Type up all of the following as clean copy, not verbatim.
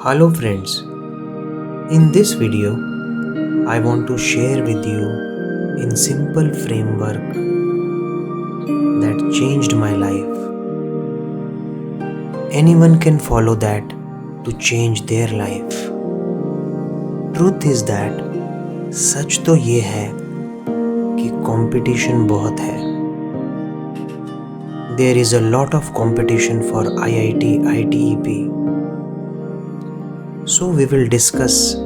Hello friends, in this video I want to share with you in simple framework that changed my life. Anyone can follow that to change their life. Truth is that सच तो ये है कि competition बहुत है. There is a lot of competition for IIT, ITEP. So we will discuss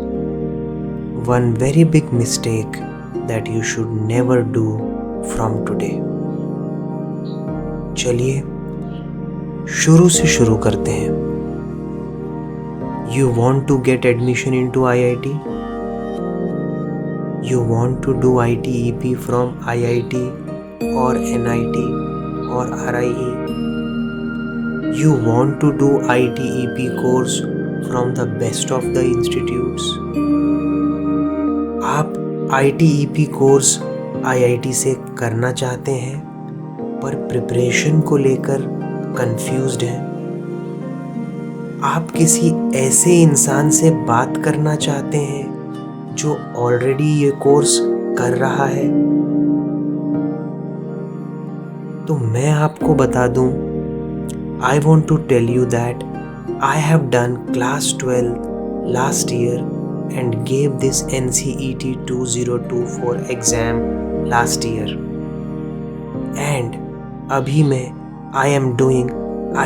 one very big mistake that you should never do from today. चलिए शुरू से शुरू करते हैं. You want to get admission into IIT? You want to do ITEP from IIT or NIT or RIE? You want to do ITEP course from the best of the institutes? आप ITEP course IIT से करना चाहते हैं पर preparation को लेकर confused हैं. आप किसी ऐसे इंसान से बात करना चाहते हैं जो ऑलरेडी ये कोर्स कर रहा है. तो मैं आपको बता दूं, I want to tell you that I have done class 12 last year and gave this NCET 2024 exam last year. And अभी मैं I am doing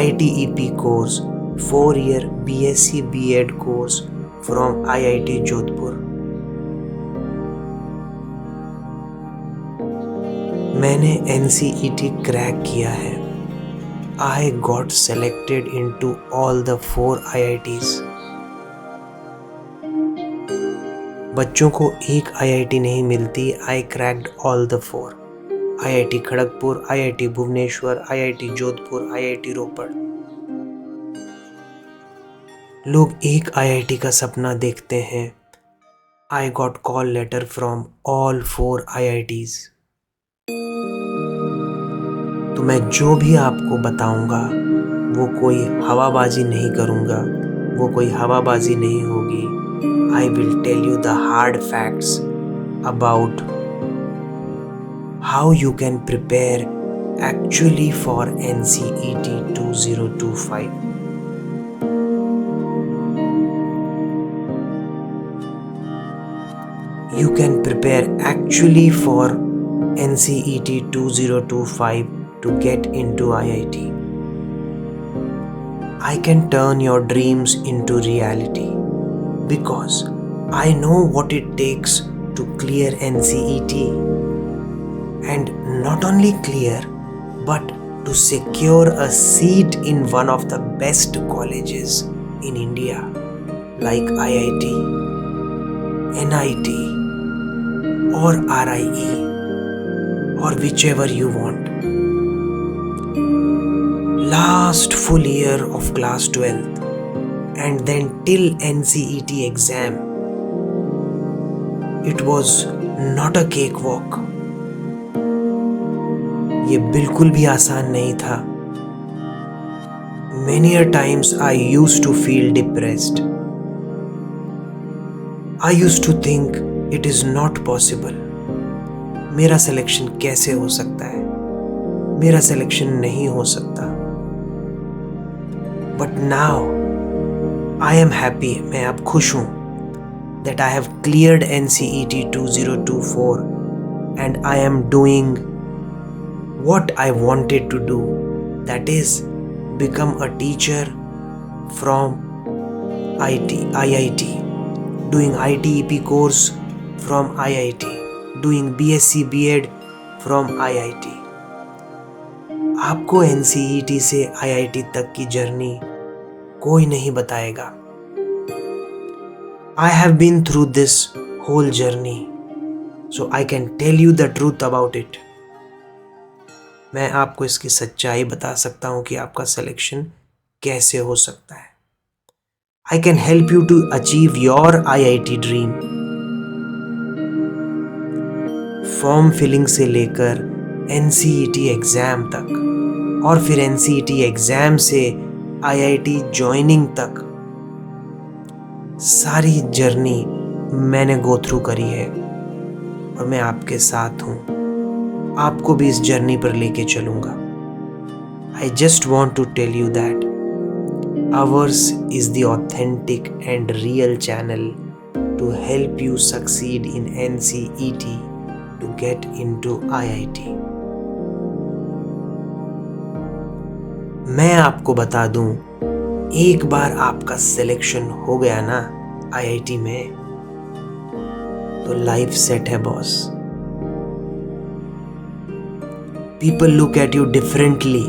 ITEP course 4-year BSc B.Ed course from IIT Jodhpur. मैंने NCET crack किया है. I got selected into all the 4 IITs. बच्चों को एक IIT नहीं मिलती. I cracked all the 4. IIT Kharagpur, IIT Bhubaneswar, IIT Jodhpur, IIT रोपड़. लोग एक IIT का सपना देखते हैं. I got call letter from all 4 IITs. तो मैं जो भी आपको बताऊंगा वो कोई हवाबाजी नहीं करूंगा, वो कोई हवाबाजी नहीं होगी. I will tell you the hard facts about how you can prepare actually for NCET 2025. You can prepare actually for NCET 2025 to get into IIT. I can turn your dreams into reality because I know what it takes to clear NCET, and not only clear but to secure a seat in one of the best colleges in India like IIT, NIT or RIE or whichever you want. Last full year of class 12th and then till NCET exam, it was not a cakewalk. ये बिल्कुल भी आसान नहीं था. Many a times I used to feel depressed. I used to think it is not possible. मेरा selection कैसे हो सकता है? मेरा सिलेक्शन नहीं हो सकता. But now I am happy, मैं अब खुश हूँ that I have cleared NCET 2024 and I am doing what I wanted to do, that is become a teacher from IIT, doing ITEP course from IIT, doing BSc B.Ed from IIT. आपको NCET से IIT तक की journey कोई नहीं बताएगा. I have been through this whole journey, so I can tell you the truth about it. मैं आपको इसकी सच्चाई बता सकता हूँ कि आपका सिलेक्शन कैसे हो सकता है. I can help you to achieve your IIT dream. Form filling से लेकर NCET एग्ज़ाम तक और फिर NCET एग्ज़ाम से IIT ज्वाइनिंग तक सारी जर्नी मैंने गो थ्रू करी है और मैं आपके साथ हूँ, आपको भी इस जर्नी पर लेके चलूँगा। I just want to tell you that ours is the authentic and real channel to help you succeed in NCET to get into IIT. मैं आपको बता दूं, एक बार आपका सिलेक्शन हो गया ना IIT में तो लाइफ सेट है boss. People look at you differently.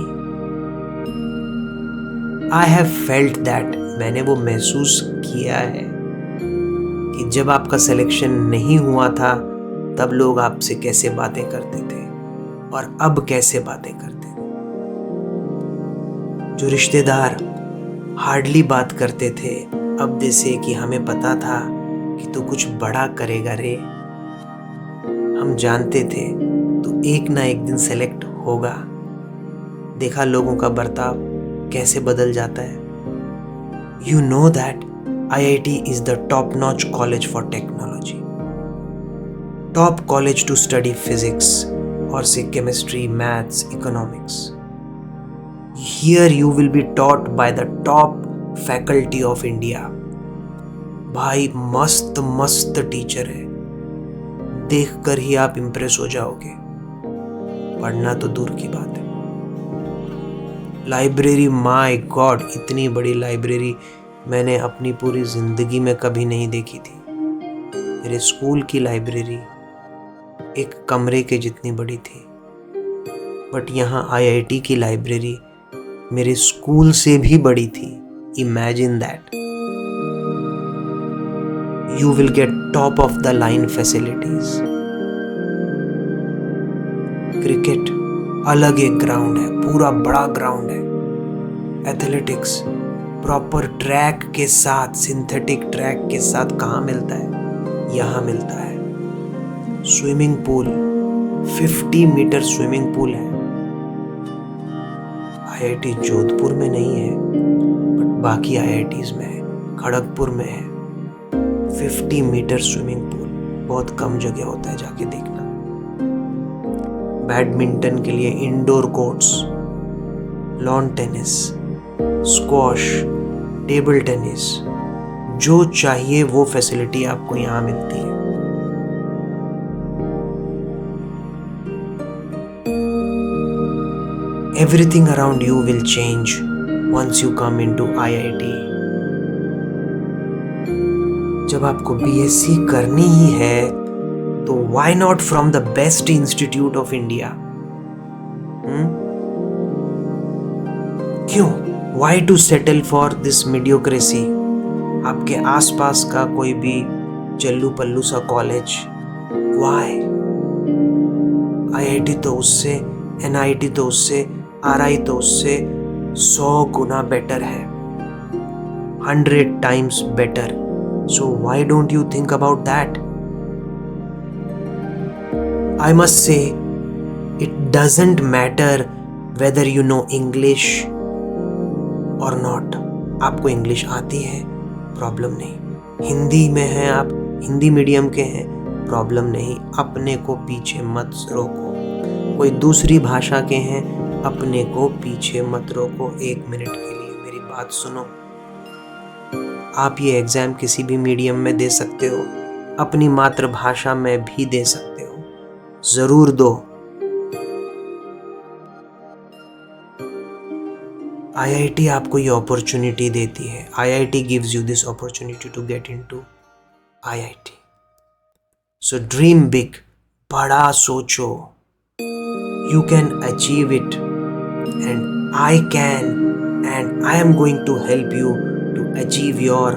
I have felt that, मैंने वो महसूस किया है कि जब आपका सिलेक्शन नहीं हुआ था तब लोग आपसे कैसे बातें करते थे और अब कैसे बातें करते थे। जो रिश्तेदार हार्डली बात करते थे अब जैसे कि हमें पता था कि तू कुछ बड़ा करेगा रे, हम जानते थे तो एक ना एक दिन सेलेक्ट होगा। देखा लोगों का बर्ताव कैसे बदल जाता है। You know that IIT is the top-notch college for technology. Top college to study physics or say chemistry, maths, economics. Here you will be taught by the top faculty of India. भाई मस्त मस्त teacher है, देखकर ही आप impress हो जाओगे, पढ़ना तो दूर की बात है। लाइब्रेरी, माय गॉड, इतनी बड़ी लाइब्रेरी मैंने अपनी पूरी ज़िंदगी में कभी नहीं देखी थी। मेरे स्कूल की लाइब्रेरी एक कमरे के जितनी बड़ी थी, बट यहाँ IIT की लाइब्रेरी मेरे स्कूल से भी बड़ी थी। Imagine that. You will get top of the line facilities. Cricket अलग एक ग्राउंड है, पूरा बड़ा ग्राउंड है। एथलेटिक्स प्रॉपर ट्रैक के साथ, सिंथेटिक ट्रैक के साथ कहाँ मिलता है? यहाँ मिलता है। Swimming pool 50 metre swimming pool है। IIT जोधपुर में नहीं है बट बाकी IITs में है, खड़गपुर में है। 50 मीटर स्विमिंग पूल बहुत कम जगह होता है, जाके देखना। बैडमिंटन के लिए indoor courts, lawn tennis, squash, table tennis, जो चाहिए वो फैसिलिटी आपको यहाँ मिलती है। Everything around you will change once you come into IIT. जब आपको BSc करनी ही है तो why not from the best institute of India? क्यों? Why to settle for this mediocrity? आपके आसपास का कोई भी जल्लू पल्लू सा कॉलेज, why? IIT तो उससे, NIT तो उससे, RI तो उससे 100 गुना बेटर है, 100 times better. So why don't you think about that? I must say, it doesn't matter whether you know English or not. आपको इंग्लिश आती है, प्रॉब्लम नहीं। हिंदी में हैं आप, हिंदी मीडियम के हैं, प्रॉब्लम नहीं। अपने को पीछे मत रोको। कोई दूसरी भाषा के हैं, अपने को पीछे मत रोको। 1 मिनट के लिए मेरी बात सुनो। आप ये एग्ज़ाम किसी भी मीडियम में दे सकते हो, अपनी मातृभाषा में भी दे सकते हो, ज़रूर दो। IIT आपको ये अपॉर्चुनिटी देती है। IIT gives you this opportunity to get into IIT. So dream big, बड़ा सोचो। You can achieve it and I can, and I am going to help you to achieve your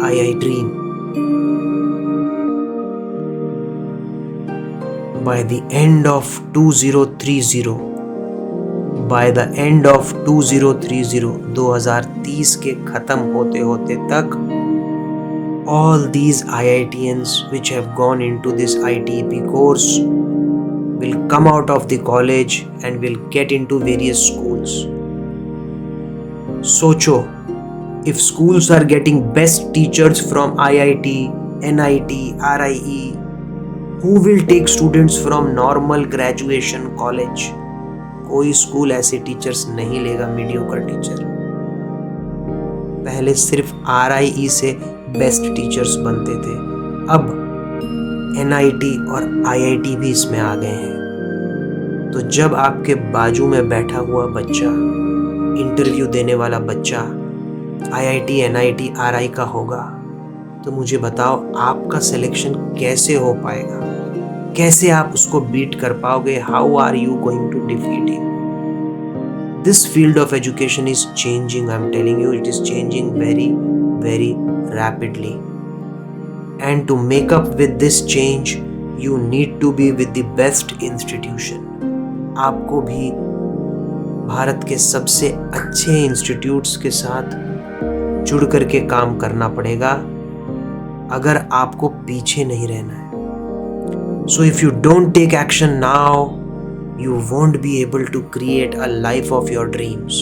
IIT dream. By the end of 2030, by the end of 2030, 2030 के ख़त्म होते होते तक, all these IITians which have gone into this ITEP course will come out of the college and will get into various schools. सोचो, If schools are getting best teachers from IIT, NIT, RIE, who will take students from normal graduation college? कोई school ऐसे teachers नहीं लेगा, mediocre teacher. पहले सिर्फ RIE से best teachers बनते थे, अब NIT और IIT भी इसमें आ गए हैं। तो जब आपके बाजू में बैठा हुआ बच्चा, इंटरव्यू देने वाला बच्चा IIT, NIT, RI का होगा, तो मुझे बताओ आपका सिलेक्शन कैसे हो पाएगा? कैसे आप उसको बीट कर पाओगे? How are you going to defeat him? This field of education is changing. I'm telling you, it is changing very, very rapidly. And to make up with this change, you need to be with the best institution. आपको भी भारत के सबसे अच्छे institutes के साथ जुड़ करके काम करना पड़ेगा अगर आपको पीछे नहीं रहना है। So if you don't take action now, you won't be able to create a life of your dreams.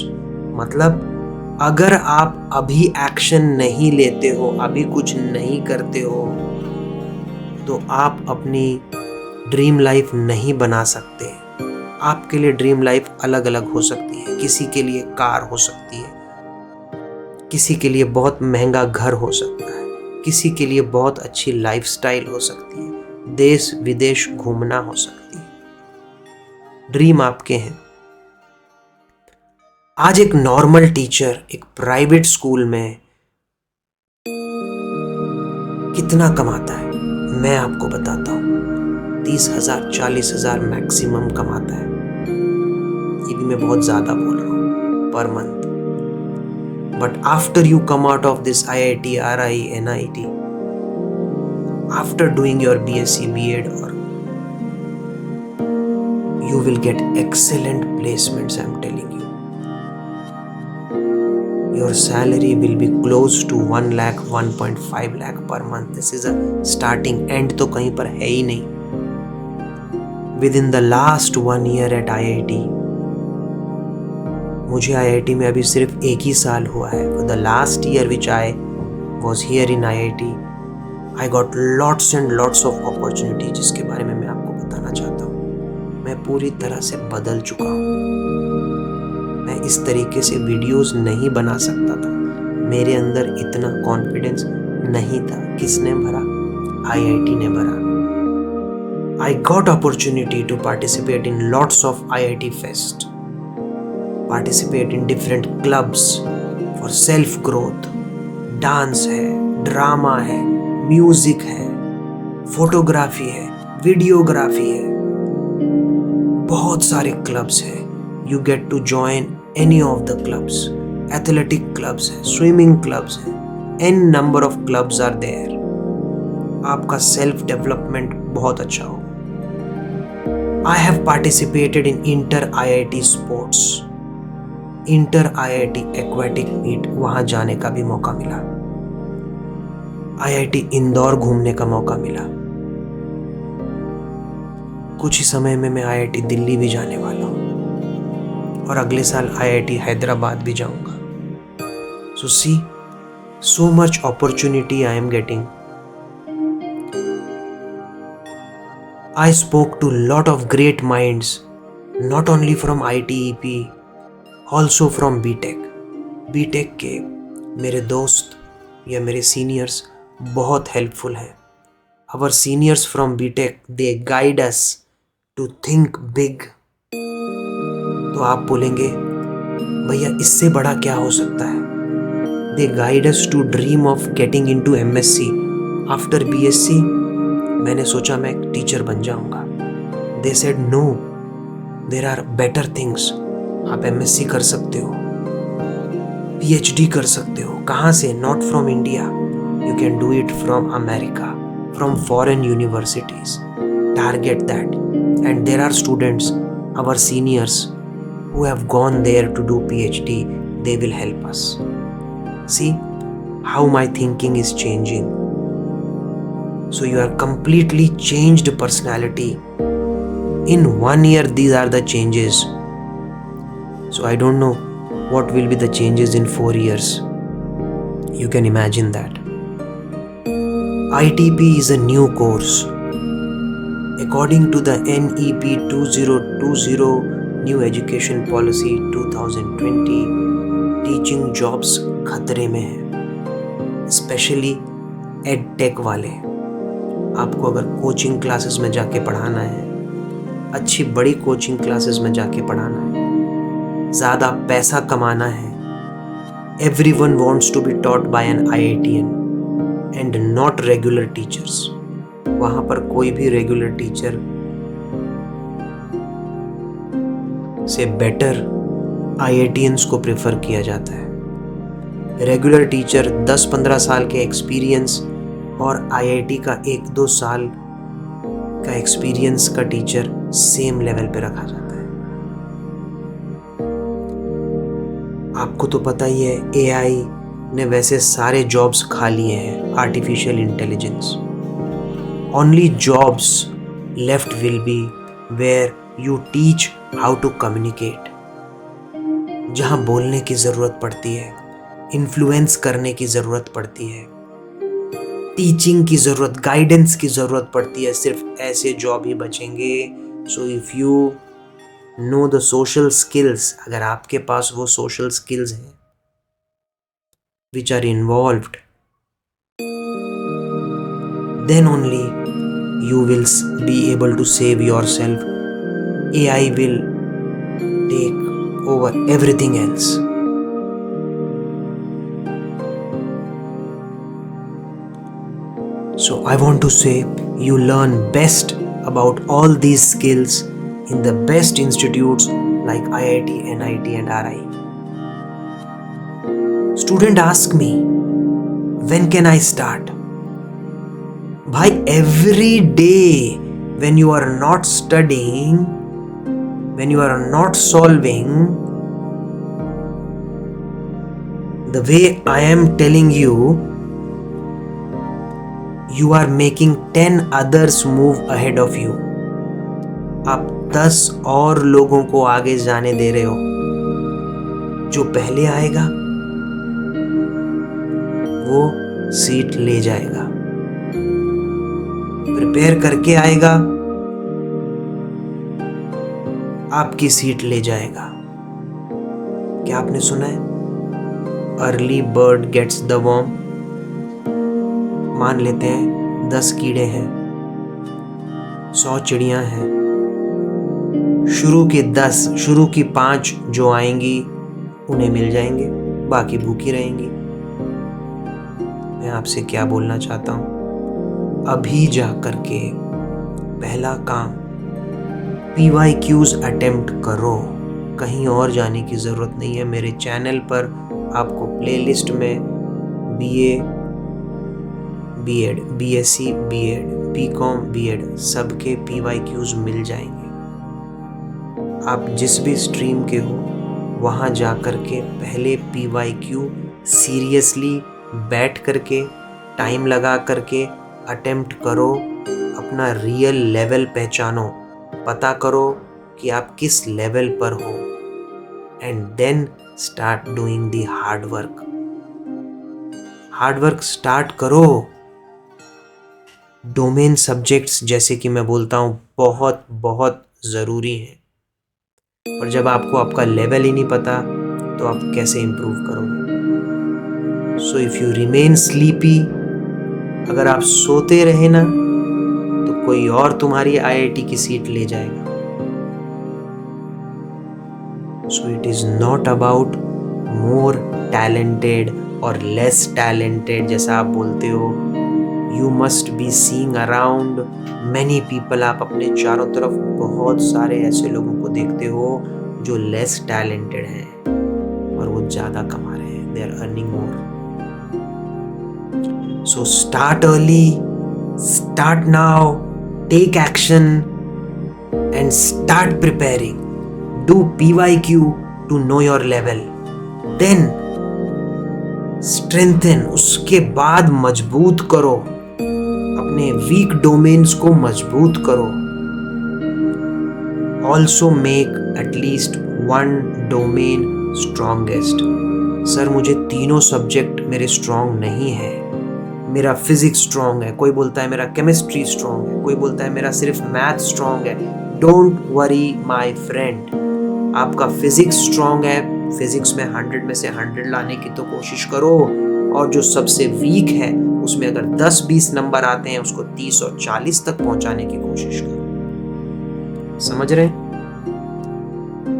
मतलब अगर आप अभी एक्शन नहीं लेते हो, अभी कुछ नहीं करते हो, तो आप अपनी ड्रीम लाइफ नहीं बना सकते। आपके लिए ड्रीम लाइफ अलग अलग हो सकती है। किसी के लिए कार हो सकती है, किसी के लिए बहुत महंगा घर हो सकता है, किसी के लिए बहुत अच्छी लाइफस्टाइल हो सकती है, देश विदेश घूमना हो सकती है। ड्रीम आपके हैं। आज एक नॉर्मल टीचर एक प्राइवेट स्कूल में कितना कमाता है मैं आपको बताता हूँ। 30,000 40,000 मैक्सिमम कमाता है। ये भी मैं बहुत ज्यादा बोल रहा हूँ per month. But after you come out of this IIT, RI, NIT, after doing your BSc, B.Ed, or you will get excellent placements, I'm telling you. Your salary will be close to 1 lakh, 1.5 lakh per month. This is a starting. End तो कहीं पर है ही नहीं. Within the last 1 year at IIT, मुझे IIT में अभी सिर्फ 1 ही साल हुआ है. For the last year which I was here in IIT, I got lots and lots of opportunity जिसके बारे में मैं आपको बताना चाहता हूँ. मैं पूरी तरह से बदल चुका हूँ. मैं इस तरीके से वीडियोस नहीं बना सकता था. मेरे अंदर इतना कॉन्फिडेंस नहीं था. किसने भरा? IIT ने भरा. I got opportunity to participate in lots of IIT fest, participate in different clubs for self growth. Dance है, ड्रामा है, म्यूजिक है, फोटोग्राफी है, वीडियोग्राफी है, बहुत सारे क्लब्स हैं. You get to join any of the clubs. Athletic clubs है, swimming clubs है, n number of clubs are there. आपका self development बहुत अच्छा होगा. I have participated in inter IIT sports, inter IIT aquatic meet. वहाँ जाने का भी मौका मिला. IIT इंदौर घूमने का मौका मिला. कुछ ही समय में मैं IIT दिल्ली भी जाने वाला हूँ और अगले साल IIT हैदराबाद भी जाऊंगा. So see, so much opportunity I am getting. I spoke to lot of great minds, not only from ITEP, also from BTech. BTech के मेरे दोस्त या मेरे सीनियर्स बहुत हेल्पफुल हैं. Our seniors from BTech, they guide us to think big. तो आप बोलेंगे भैया इससे बड़ा क्या हो सकता है? They guide us to dream of getting into MSc. After BSc, मैंने सोचा मैं एक टीचर बन जाऊंगा. They said no, there are better things. आप MSc कर सकते हो, PhD कर सकते हो. कहाँ से? Not from India. You can do it from America, from foreign universities. Target that. And there are students, our seniors, who have gone there to do PhD. They will help us. See how my thinking is changing. So you are completely changed personality. In 1 year, these are the changes. So I don't know what will be the changes in 4 years. You can imagine that. ITP is a new course. According to the NEP 2020 New Education Policy 2020, teaching jobs खतरे में है, specially edtech वाले। आपको अगर coaching classes में जाके पढ़ाना है, अच्छी बड़ी कोचिंग क्लासेस में जाके पढ़ाना है, ज़्यादा पैसा कमाना है, everyone wants to be taught by an IITian and not regular teachers. वहाँ पर कोई भी रेगुलर टीचर से बेटर IITians को प्रेफर किया जाता है। रेगुलर टीचर 10-15 साल के एक्सपीरियंस और IIT का 1-2 साल का एक्सपीरियंस का टीचर सेम लेवल पे रखा जाता है। आपको तो पता ही है, AI ने वैसे सारे जॉब्स खा लिए हैं, artificial intelligence. Only jobs left will be where you teach how to communicate, जहाँ बोलने की ज़रूरत पड़ती है, इन्फ्लुएंस करने की ज़रूरत पड़ती है, टीचिंग की ज़रूरत, गाइडेंस की ज़रूरत पड़ती है। सिर्फ ऐसे जॉब ही बचेंगे। So if you know the social skills, अगर आपके पास वो सोशल स्किल्स हैं which are involved, then only you will be able to save yourself. AI will take over everything else. So I want to say you learn best about all these skills in the best institutes like IIT, NIT and RI. Student ask me, when can I start? Bhai, every day when you are not studying, when you are not solving, the way I am telling you, you are making 10 others move ahead of you. आप 10 और लोगों को आगे जाने दे रहे हो। जो पहले आएगा वो सीट ले जाएगा, प्रिपेयर करके आएगा, आपकी सीट ले जाएगा। क्या आपने सुना है, early bird gets the worm? मान लेते हैं 10 कीड़े हैं, 100 चिड़ियां हैं, शुरू की 5 जो आएंगी उन्हें मिल जाएंगे, बाकी भूखी रहेंगी। मैं आपसे क्या बोलना चाहता हूं, अभी जा करके पहला काम PYQs अटेम्प्ट करो, कहीं और जाने की ज़रूरत नहीं है। मेरे चैनल पर आपको प्लेलिस्ट में BA, B.Ed, BSc, B.Ed, BCom, B.Ed सबके PYQs मिल जाएंगे। आप जिस भी स्ट्रीम के हो वहाँ जा कर के पहले PYQ सीरियसली बैठ करके टाइम लगा करके अटेम्प्ट करो, अपना रियल लेवल पहचानो, पता करो कि आप किस लेवल पर हो, and then start doing the hard work start करो। डोमेन सब्जेक्ट्स जैसे कि मैं बोलता हूँ बहुत बहुत ज़रूरी हैं, पर जब आपको आपका लेवल ही नहीं पता तो आप कैसे इम्प्रूव करोगे। सो इफ़ यू रिमेन स्लीपी, अगर आप सोते रहे ना तो कोई और तुम्हारी IIT की सीट ले जाएगा। So it is not about more talented और लेस टैलेंटेड जैसा आप बोलते हो। You must be seeing around many people. आप अपने चारों तरफ बहुत सारे ऐसे लोगों को देखते हो जो लेस टैलेंटेड हैं और वो ज़्यादा कमा रहे हैं, they are earning more. So start early, start now, take action and start preparing. Do PYQ to know your level. Then strengthen, उसके बाद मजबूत करो, अपने वीक डोमेन्स को मजबूत करो। Also make at least one domain strongest. Sir मुझे तीनों सब्जेक्ट मेरे स्ट्रॉन्ग नहीं है, मेरा फिजिक्स स्ट्रॉन्ग है, कोई बोलता है मेरा केमिस्ट्री स्ट्रॉन्ग है, कोई बोलता है मेरा सिर्फ मैथ स्ट्रॉन्ग है। डोंट वरी माय फ्रेंड, आपका फिजिक्स स्ट्रॉन्ग है, फिजिक्स में 100 में से 100 लाने की तो कोशिश करो, और जो सबसे वीक है उसमें अगर 10-20 नंबर आते हैं उसको 30 और 40 तक पहुंचाने की कोशिश करो। समझ रहे?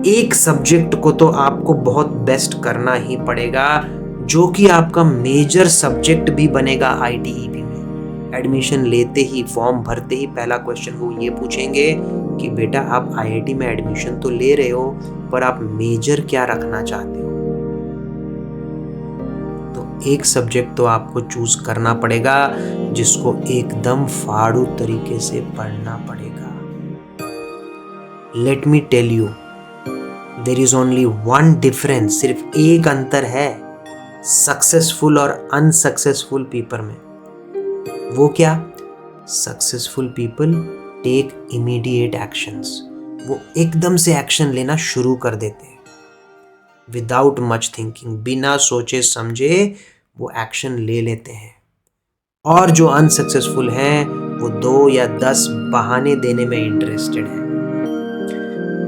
एक सब्जेक्ट को तो आपको बहुत बेस्ट करना ही पड़ेगा, जो कि आपका मेजर सब्जेक्ट भी बनेगा आईटीईपी में। एडमिशन लेते ही, फॉर्म भरते ही पहला क्वेश्चन वो ये पूछेंगे कि बेटा आप आईआईटी में एडमिशन तो ले रहे हो, पर आप मेजर क्या रखना चाहते हो? तो एक सब्जेक्ट तो आपको चूज करना पड़ेगा जिसको एकदम फाड़ू तरीके से पढ़ना पड़ेगा। Let me tell you, there is only one difference, सिर्फ एक अंतर है सक्सेसफुल और अनसक्सेसफुल पीपल में। वो क्या? Successful people take immediate actions, वो एकदम से एक्शन लेना शुरू कर देते हैं विदाउट मच थिंकिंग, बिना सोचे समझे वो एक्शन ले लेते हैं। और जो अनसक्सेसफुल हैं वो 2 या 10 बहाने देने में इंटरेस्टेड है।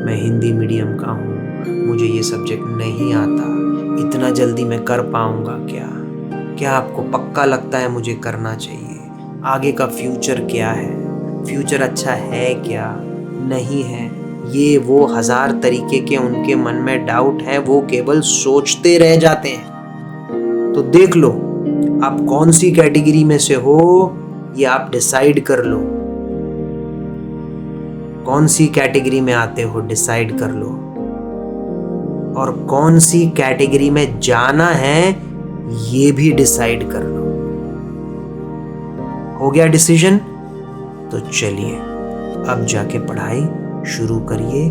मैं हिंदी मीडियम का हूँ, मुझे ये सब्जेक्ट नहीं आता, इतना जल्दी मैं कर पाऊंगा क्या? क्या आपको पक्का लगता है मुझे करना चाहिए? आगे का फ्यूचर क्या है? फ्यूचर अच्छा है क्या? नहीं है? ये वो 1000 तरीके के उनके मन में डाउट है, वो केवल सोचते रह जाते हैं। तो देख लो आप कौन सी कैटेगरी में से हो, ये आप डिसाइड कर लो। कौन सी कैटेगरी में आते हो डिसाइड कर लो, और कौन सी कैटेगरी में जाना है ये भी डिसाइड कर लो। हो गया डिसीजन? तो चलिए अब जाके पढ़ाई शुरू करिए।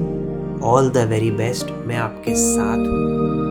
ऑल द वेरी बेस्ट, मैं आपके साथ हूँ।